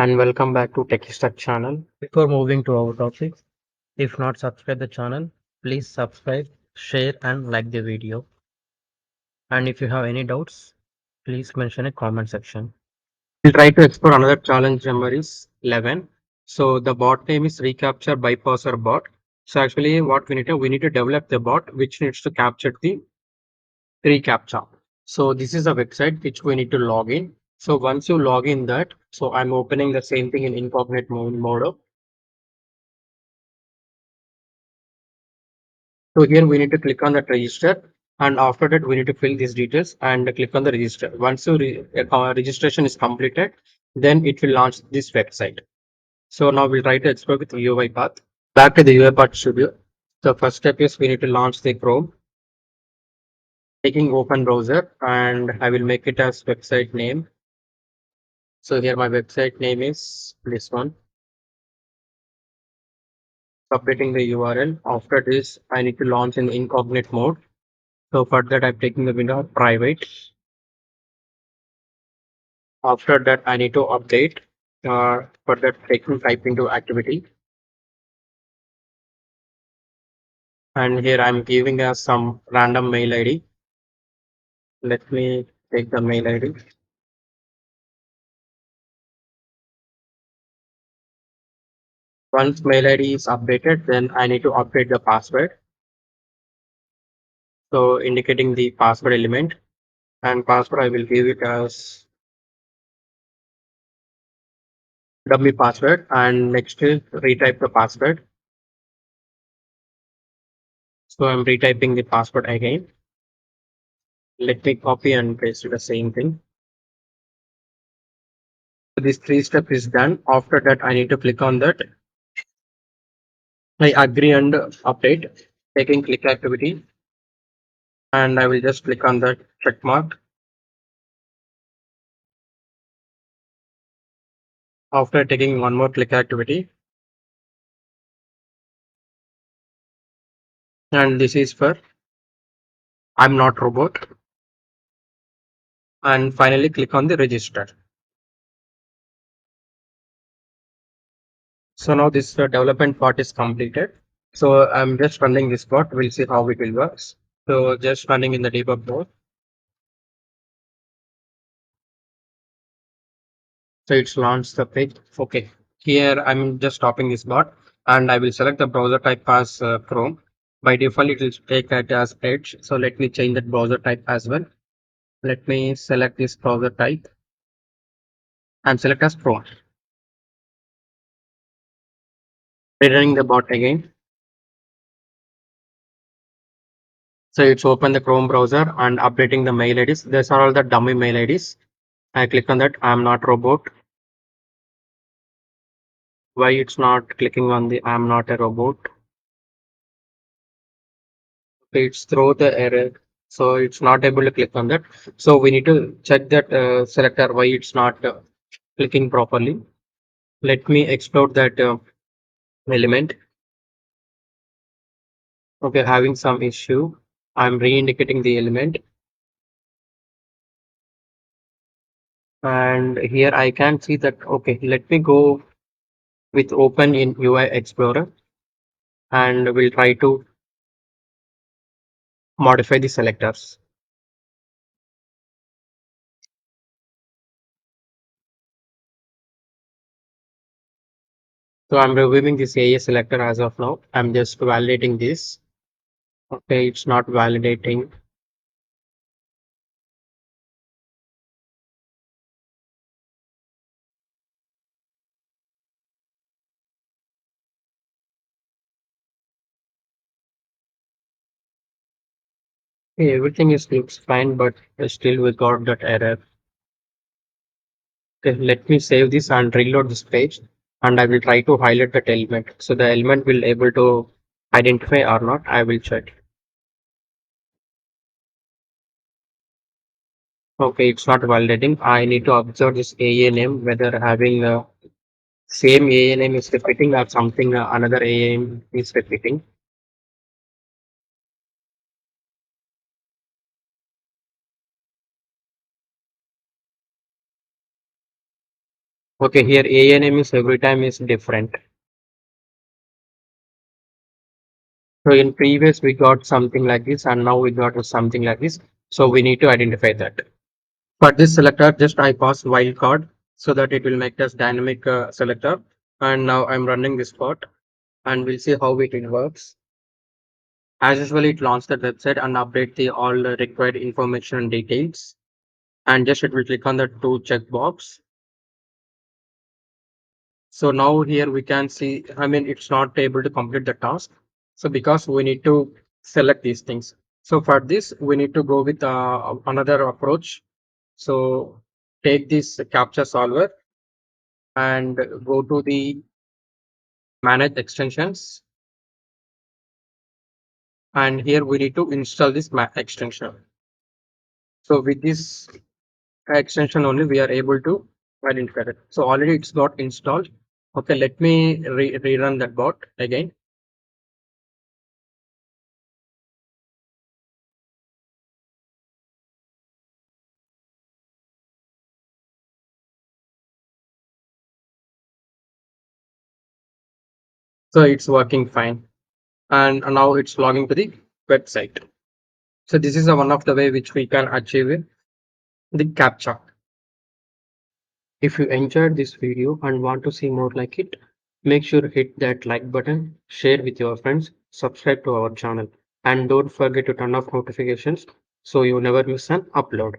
and welcome back to techystack channel. Before moving to our topic, if not subscribe the channel, please subscribe, share and like the video. And if you have any doubts, please mention in comment section. We'll try to explore another challenge number is 11. So the bot name is ReCaptcha ByPasser bot. So actually what we need to develop the bot which needs to capture the ReCaptcha. So this is a website which we need to log in. So once you log in that, so I'm opening the same thing in incognito mode. So here we need to click on that register, and after that we need to fill these details and click on the register. Once your registration is completed, then it will launch this website. So now we'll try to explore with Uipath. Back to the Uipath studio. The first step is we need to launch the Chrome, taking open browser, and I will make it as website name. So here my website name is this one. Updating the URL. After this, I need to launch in incognito mode. So for that, I'm taking the window private. After that, I need to update. For that, taking type into activity. And here I'm giving us some random mail ID. Let me take the mail ID. Once mail ID is updated, then I need to update the password. So indicating the password element, and password I will give it as dummy password, and next is retype the password. So I'm retyping the password again. Let me copy and paste the same thing. So this three step is done. After that, I need to click on that. I agree and update, taking click activity, and I will just click on that check mark. After taking one more click activity, and this is for I'm not robot, and finally click on the register. So now this development part is completed. So I'm just running this part. We'll see how it will work. So just running in the debug mode. So it's launched the page. Okay. Here I'm just stopping this bot and I will select the browser type as Chrome. By default, it will take that as Edge. So let me change that browser type as well. Let me select this browser type and select as Chrome. Rerunning the bot again. So it's open the Chrome browser and updating the mail IDs. These are all the dummy mail IDs. I click on that. I'm not robot. Why it's not clicking on the I'm not a robot? It's throw the error, so it's not able to click on that. So we need to check that selector why it's not clicking properly. Let me explode that element. Okay, having some issue. I'm re-indicating the element, and here I can see that. Okay, let me go with open in UI Explorer, and we'll try to modify the selectors. So I'm removing this AA selector as of now. I'm just validating this. Okay, it's not validating. Okay, everything is looks fine, but still we got that error. Okay, let me save this and reload this page, and I will try to highlight that element. So the element will able to identify or not. I will check. Okay, it's not validating. I need to observe this AA name whether having same AA name is repeating or something another AA name is repeating. Okay, here ANM is every time is different. So in previous we got something like this and now we got something like this. So we need to identify that. For this selector, just I pass wildcard so that it will make us dynamic selector. And now I'm running this part and we'll see how it works. As usual, it launch the website and update the all the required information and details. And just it will click on the two checkbox. So now here we can see, I mean, it's not able to complete the task. So because we need to select these things. So for this, we need to go with another approach. So take this captcha solver and go to the manage extensions. And here we need to install this extension. So with this extension only, we are able to identify it. So already it's got installed. Okay, let me rerun that bot again. So it's working fine. And now it's logging to the website. So this is one of the way which we can achieve it, the captcha. If you enjoyed this video and want to see more like it, make sure to hit that like button, share with your friends, subscribe to our channel, and don't forget to turn off notifications so you never miss an upload.